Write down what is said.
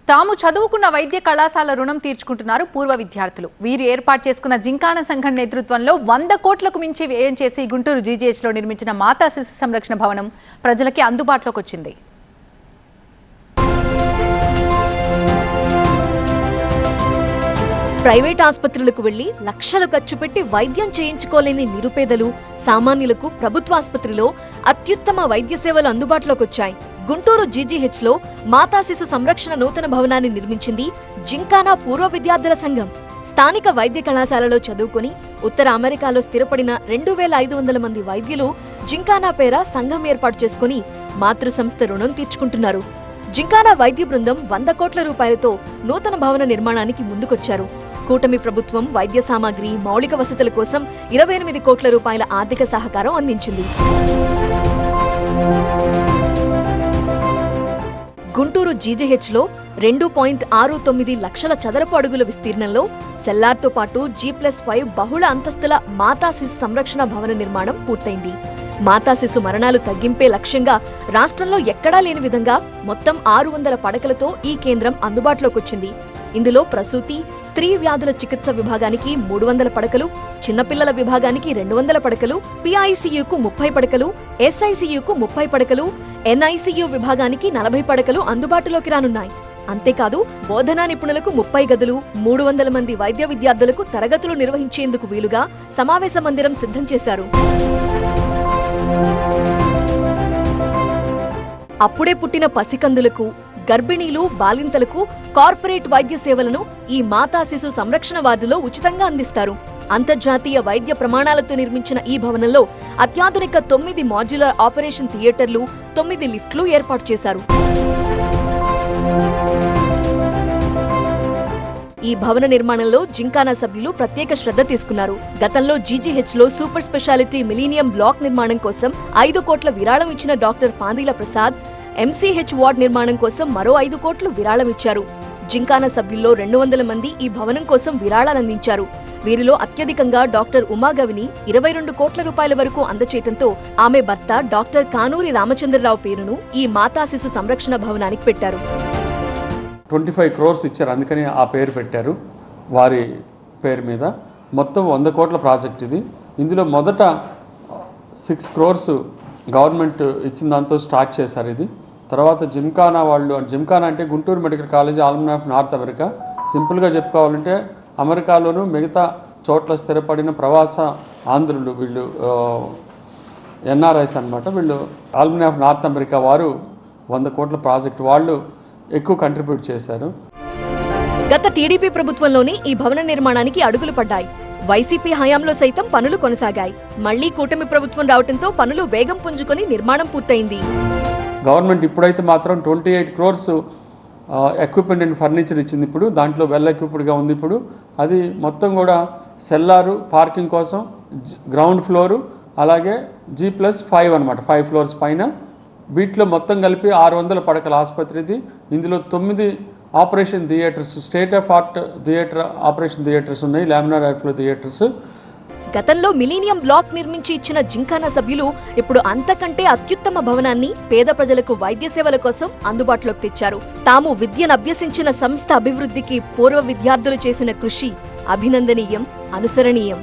తాము చదువుకున్న వైద్య కళాశాల రుణం తీర్చుకుంటున్నారు పూర్వ విద్యార్థులు. వీరు ఏర్పాటు చేసుకున్న జింకానా సంఘం నేతృత్వంలో 100 కోట్లకు మించి వ్యయం చేసి గుంటూరు జీజీహెచ్లో నిర్మించిన మాతా శిశు సంరక్షణ భవనం ప్రజలకి అందుబాటులోకి వచ్చింది. ప్రైవేట్ ఆసుపత్రులకు వెళ్లి లక్షలు ఖర్చు పెట్టి వైద్యం చేయించుకోలేని నిరుపేదలు, సామాన్యులకు ప్రభుత్వ ఆసుపత్రిలో అత్యుత్తమ వైద్య సేవలు అందుబాటులోకి వచ్చాయి. గుంటూరు జీజీహెచ్లో మాతా శిశు సంరక్షణ నూతన భవనాన్ని నిర్మించింది జింకానా పూర్వ విద్యార్థుల సంఘం. స్థానిక వైద్య కళాశాలలో చదువుకుని ఉత్తర అమెరికాలో స్థిరపడిన 2500 మంది వైద్యులు జింకానా పేర సంఘం ఏర్పాటు చేసుకుని మాతృ సంస్థ రుణం తీర్చుకుంటున్నారు. జింకానా వైద్య బృందం 100 కోట్ల రూపాయలతో నూతన భవన నిర్మాణానికి ముందుకొచ్చారు. కూటమి ప్రభుత్వం వైద్య సామాగ్రి, మౌలిక వసతుల కోసం 28 కోట్ల రూపాయల ఆర్థిక సహకారం అందించింది. గుంటూరు జీజీహెచ్లో 2.69 లక్షల చదరపు అడుగుల విస్తీర్ణంలో సెల్లార్తో పాటు G+5 బహుళ అంతస్తుల మాతా శిశు సంరక్షణ భవన నిర్మాణం పూర్తయింది. మాతా శిశు మరణాలు తగ్గింపే లక్ష్యంగా రాష్ట్రంలో ఎక్కడా లేని విధంగా మొత్తం 600 పడకలతో ఈ కేంద్రం అందుబాటులోకొచ్చింది. ఇందులో ప్రసూతి, స్త్రీ వ్యాధుల చికిత్స విభాగానికి 300 పడకలు, చిన్నపిల్లల విభాగానికి 200 పడకలు, PICUకు 30 పడకలు, SICUకు 30 పడకలు, NICU విభాగానికి 40 పడకలు అందుబాటులోకి రానున్నాయి. అంతేకాదు బోధనా నిపుణులకు 30 గదులు, 300 మంది వైద్య విద్యార్థులకు తరగతులు నిర్వహించేందుకు వీలుగా సమావేశ మందిరం సిద్ధం చేశారు. అప్పుడే పుట్టిన పసికందులకు, గర్భిణీలు, బాలింతలకు కార్పొరేట్ వైద్య సేవలను ఈ మాతా శిశు సంరక్షణ వార్డులో ఉచితంగా అందిస్తారు. అంతర్జాతీయ వైద్య ప్రమాణాలతో నిర్మించిన ఈ భవనంలో అత్యాధునిక 9 మాడ్యులర్ ఆపరేషన్ థియేటర్లు, 9 లిఫ్ట్లు ఏర్పాటు చేశారు. ఈ భవన నిర్మాణంలో జింకానా సభ్యులు ప్రత్యేక శ్రద్ధ తీసుకున్నారు. గతంలో జీజీహెచ్లో సూపర్ స్పెషాలిటీ మిలీనియం బ్లాక్ నిర్మాణం కోసం 5 కోట్ల విరాళం ఇచ్చిన డాక్టర్ పాందీల ప్రసాద్ MCH వార్డ్ నిర్మాణం కోసం మరో 5 కోట్లు విరాళం ఇచ్చారు. జింకానా సభ్యుల్లో 200 మంది ఈ భవనం కోసం విరాళాలందించారు. వీరిలో అత్యధికంగా డాక్టర్ ఉమాగవిని 22 కోట్ల రూపాయల వరకు అందచేయడంతో ఆమె భర్త డాక్టర్ కానూరి రామచంద్రరావు పేరును ఈ మాతా శిశు సంరక్షణ భవనానికి పెట్టారు. 25 crores ఇచ్చారు, అందుకని ఆ పేరు పెట్టారు. వారి పేరు మీద మొత్తం 100 కోట్ల ప్రాజెక్ట్ ఇది. ఇందులో మొదట 6 crores గవర్నమెంట్ ఇచ్చిన దాంతో స్టార్ట్ చేశారు ఇది. తర్వాత జింకానా వాళ్ళు, జింకానా అంటే Guntur medical college alumni of North America. సింపుల్గా చెప్పుకోవాలంటే అమెరికాలోనూ మిగతా చోట్ల స్థిరపడిన ప్రవాస ఆంధ్రులు, వీళ్ళు NRIs అనమాట. వీళ్ళు ఆల్మనీ ఆఫ్ నార్త్ అమెరికా వారు 100 కోట్ల ప్రాజెక్ట్ వాళ్ళు ఎక్కువ కంట్రిబ్యూట్ చేశారు. గత టీడీపీ ప్రభుత్వంలోనే ఈ భవన నిర్మాణానికి అడుగులు పడ్డాయి. వైసీపీ హయాంలో సైతం పనులు కొనసాగాయి. మళ్లీ కూటమి ప్రభుత్వం రావడంతో పనులు వేగం పుంజుకొని నిర్మాణం పూర్తయింది. గవర్నమెంట్ ఇప్పుడైతే మాత్రం 28 crores ఎక్విప్మెంట్ అండ్ ఫర్నిచర్ ఇచ్చింది. ఇప్పుడు దాంట్లో వెల్ ఎక్విప్డ్గా ఉంది. ఇప్పుడు అది మొత్తం కూడా సెల్లారు, పార్కింగ్ కోసం గ్రౌండ్ ఫ్లోరు, అలాగే G+5 అనమాట, 5 floors పైన. వీటిలో మొత్తం కలిపి 600 పడకల ఆసుపత్రిది. ఇందులో 9 operation theatres, state of art theatre operation theatres ఉన్నాయి, లామినార్ ఎయిర్ ఫ్లో థియేటర్స్. గతంలో మిలీనియం బ్లాక్ నిర్మించి ఇచ్చిన జింకానా సభ్యులు ఇప్పుడు అంతకంటే అత్యుత్తమ భవనాన్ని పేద ప్రజలకు వైద్య సేవల కోసం అందుబాటులోకి తెచ్చారు. తాము విద్యను అభ్యసించిన సంస్థ అభివృద్ధికి పూర్వ విద్యార్థులు చేసిన కృషి అభినందనీయం, అనుసరణీయం.